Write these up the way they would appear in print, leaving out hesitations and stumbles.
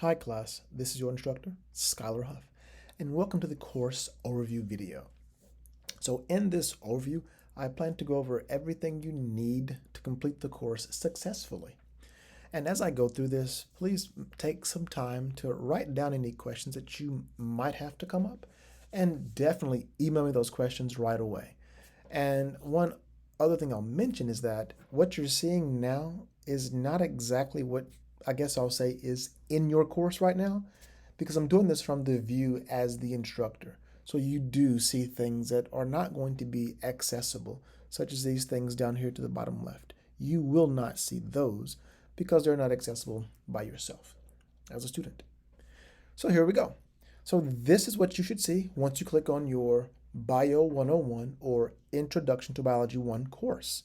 Hi class, this is your instructor, Skylar Huff, and welcome to the course overview video. So in this overview, I plan to go over everything you need to complete the course successfully. And as I go through this, please take some time to write down any questions that you might have to come up, and definitely email me those questions right away. And one other thing I'll mention is that what you're seeing now is not exactly what I guess I'll say is in your course right now, because I'm doing this from the view as the instructor. So you do see things that are not going to be accessible, such as these things down here to the bottom left. You will not see those because they're not accessible by yourself as a student. So here we go. So this is what you should see once you click on your Bio 101 or Introduction to Biology 1 course.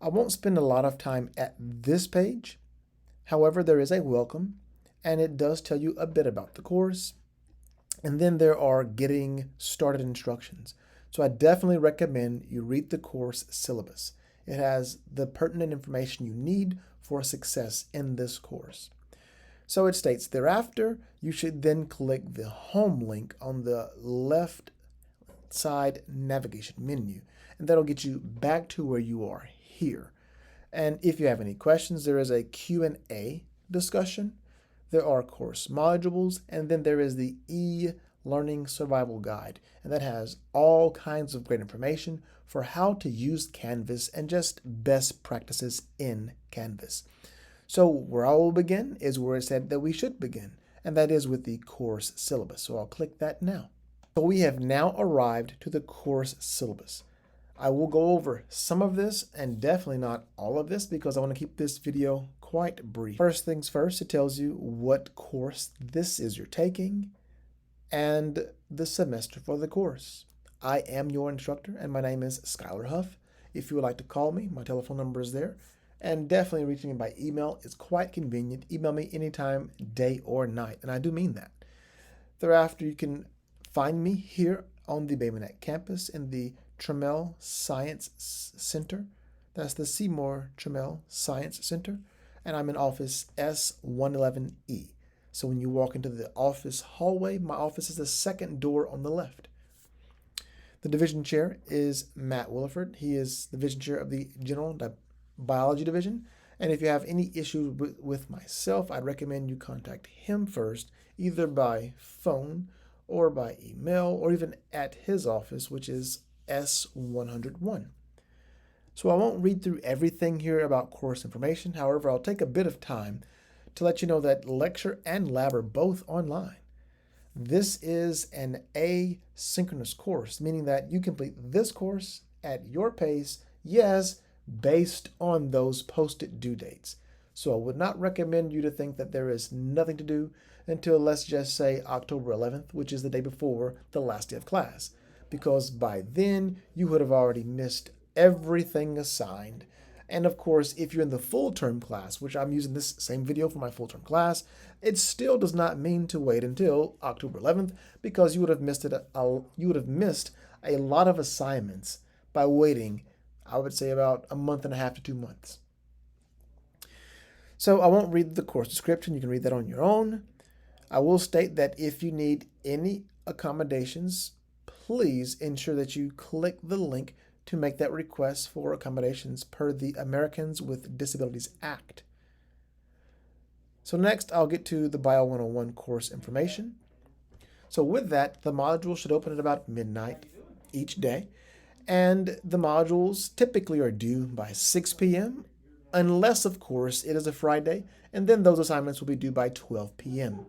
I won't spend a lot of time at this page. However, there is a welcome, and it does tell you a bit about the course. And then there are getting started instructions. So I definitely recommend you read the course syllabus. It has the pertinent information you need for success in this course. So it states, thereafter, you should then click the home link on the left side navigation menu, and that'll get you back to where you are here. And if you have any questions, there is a Q&A discussion. There are course modules, and then there is the e-learning survival guide, and that has all kinds of great information for how to use Canvas and just best practices in Canvas. So where I will begin is where it said that we should begin, and that is with the course syllabus. So I'll click that now. So we have now arrived to the course syllabus. I will go over some of this and definitely not all of this because I want to keep this video quite brief. First things first, it tells you what course this is you're taking and the semester for the course. I am your instructor and my name is Skylar Huff. If you would like to call me, my telephone number is there. And definitely reaching me by email is quite convenient. Email me anytime, day or night, and I do mean that. Thereafter, you can find me here on the Bay Minette campus in the Trammell Science Center. That's the Seymour Trammell Science Center. And I'm in office S111E. So when you walk into the office hallway, my office is the second door on the left. The division chair is Matt Williford. He is the division chair of the General Biology Division. And if you have any issues with myself, I'd recommend you contact him first, either by phone or by email, or even at his office, which is S101. So I won't read through everything here about course information. However, I'll take a bit of time to let you know that lecture and lab are both online. This is an asynchronous course, meaning that you complete this course at your pace, yes, based on those posted due dates. So I would not recommend you to think that there is nothing to do until, let's just say, October 11th, which is the day before the last day of class, because by then you would have already missed everything assigned. And of course, if you're in the full term class, which I'm using this same video for my full term class, it still does not mean to wait until October 11th because you would have missed a lot of assignments by waiting, I would say, about a month and a half to 2 months. So I won't read the course description. You can read that on your own. I will state that if you need any accommodations, please ensure that you click the link to make that request for accommodations per the Americans with Disabilities Act. So next, I'll get to the Bio 101 course information. So with that, the module should open at about midnight each day, and the modules typically are due by 6 p.m., unless, of course, it is a Friday, and then those assignments will be due by 12 p.m.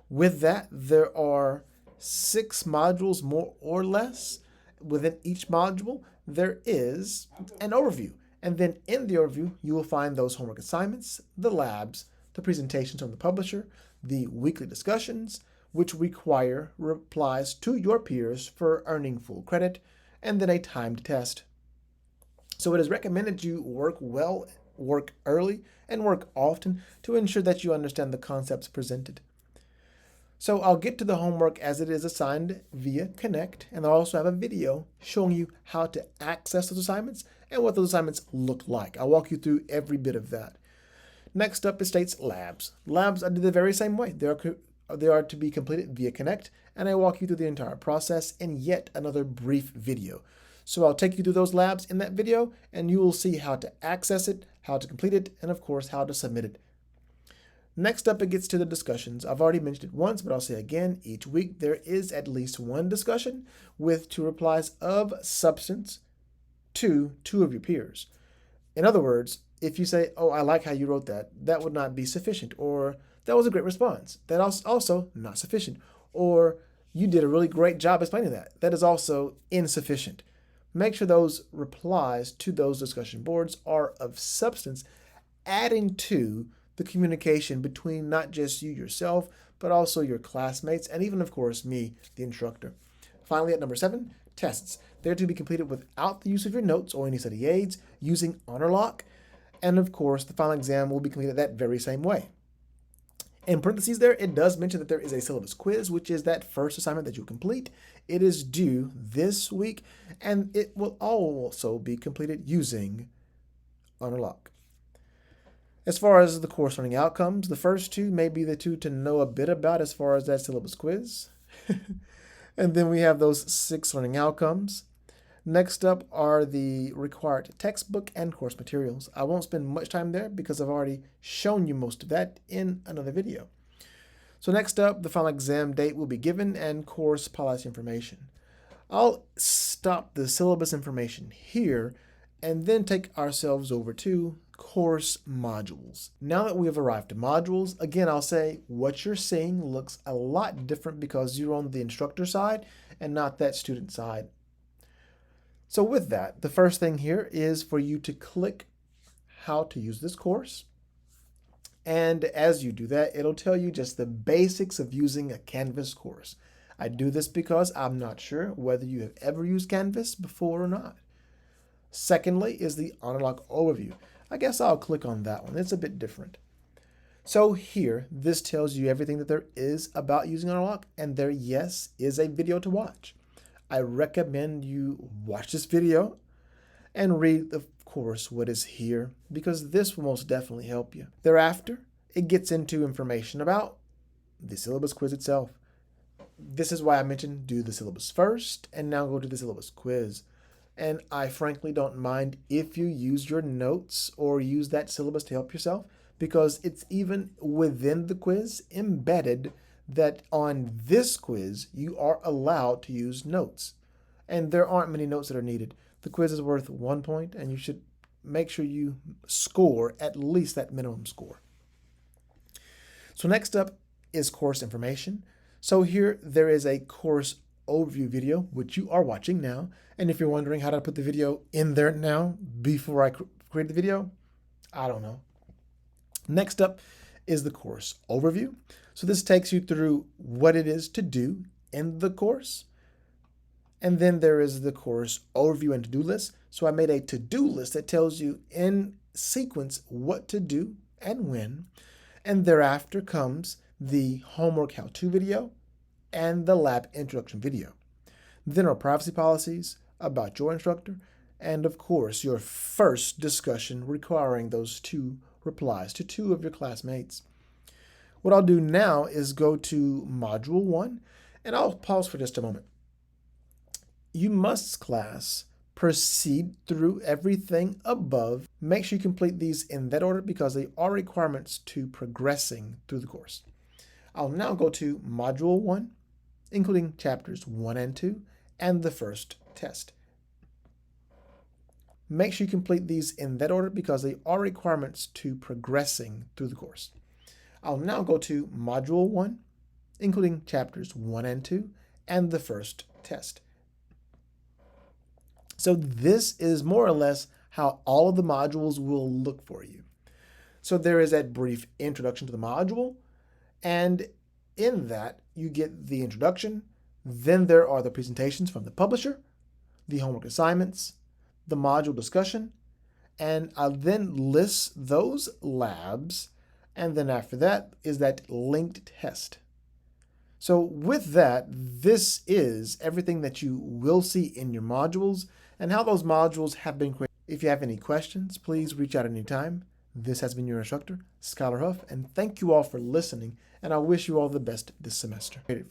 With that, there are 6 modules more or less. Within each module, there is an overview. And then in the overview, you will find those homework assignments, the labs, the presentations from the publisher, the weekly discussions, which require replies to your peers for earning full credit, and then a timed test. So it is recommended you work well, work early, and work often to ensure that you understand the concepts presented. So I'll get to the homework as it is assigned via Connect, and I'll also have a video showing you how to access those assignments and what those assignments look like. I'll walk you through every bit of that. Next up, it states labs. Labs, I did the very same way. They are to be completed via Connect, and I walk you through the entire process in yet another brief video. So I'll take you through those labs in that video, and you will see how to access it, how to complete it, and of course, how to submit it. Next up, it gets to the discussions. I've already mentioned it once, but I'll say again, each week there is at least one discussion with 2 replies of substance to 2 of your peers. In other words, if you say, oh, I like how you wrote that, that would not be sufficient, or that was a great response, that is also not sufficient, or you did a really great job explaining that, that is also insufficient. Make sure those replies to those discussion boards are of substance, adding to the communication between not just you yourself, but also your classmates, and even, of course, me, the instructor. Finally, at number 7, tests. They're to be completed without the use of your notes or any study aids, using HonorLock, and of course, the final exam will be completed that very same way. In parentheses there, it does mention that there is a syllabus quiz, which is that first assignment that you'll complete. It is due this week, and it will also be completed using HonorLock. As far as the course learning outcomes, the first 2 may be the 2 to know a bit about as far as that syllabus quiz. And then we have those 6 learning outcomes. Next up are the required textbook and course materials. I won't spend much time there because I've already shown you most of that in another video. So next up, the final exam date will be given and course policy information. I'll stop the syllabus information here and then take ourselves over to course modules. Now that we have arrived at modules, again, I'll say what you're seeing looks a lot different because you're on the instructor side and not that student side. So with that, the first thing here is for you to click how to use this course. And as you do that, it'll tell you just the basics of using a Canvas course. I do this because I'm not sure whether you have ever used Canvas before or not. Secondly is the HonorLock overview. I guess I'll click on that one. It's a bit different. So here, this tells you everything that there is about using HonorLock, and there, yes, is a video to watch. I recommend you watch this video and read, of course, what is here, because this will most definitely help you. Thereafter, it gets into information about the syllabus quiz itself. This is why I mentioned do the syllabus first and now go to the syllabus quiz. And I frankly don't mind if you use your notes or use that syllabus to help yourself, because it's even within the quiz embedded that on this quiz, you are allowed to use notes. And there aren't many notes that are needed. The quiz is worth 1 point, and you should make sure you score at least that minimum score. So next up is course information. So here there is a course overview video, which you are watching now. And if you're wondering how to put the video in there now before I create the video, I don't know. Next up is the course overview. So this takes you through what it is to do in the course. And then there is the course overview and to-do list. So I made a to-do list that tells you in sequence what to do and when. And thereafter comes the homework how-to video and the lab introduction video. Then are privacy policies about your instructor, and of course your first discussion requiring those 2 replies to 2 of your classmates. What I'll do now is go to Module 1, and I'll pause for just a moment. You must, class, proceed through everything above. Make sure you complete these in that order because they are requirements to progressing through the course. I'll now go to Module 1, including Chapters 1 and 2, and the first test. Make sure you complete these in that order because they are requirements to progressing through the course. I'll now go to Module 1, including Chapters 1 and 2, and the first test. So this is more or less how all of the modules will look for you. So there is that brief introduction to the module, and in that you get the introduction. Then there are the presentations from the publisher, the homework assignments, the module discussion, and I'll then list those labs, and then after that is that linked test. So with that, this is everything that you will see in your modules and how those modules have been created. If you have any questions, please reach out anytime. This has been your instructor, Skylar Huff, and thank you all for listening, and I wish you all the best this semester. For you.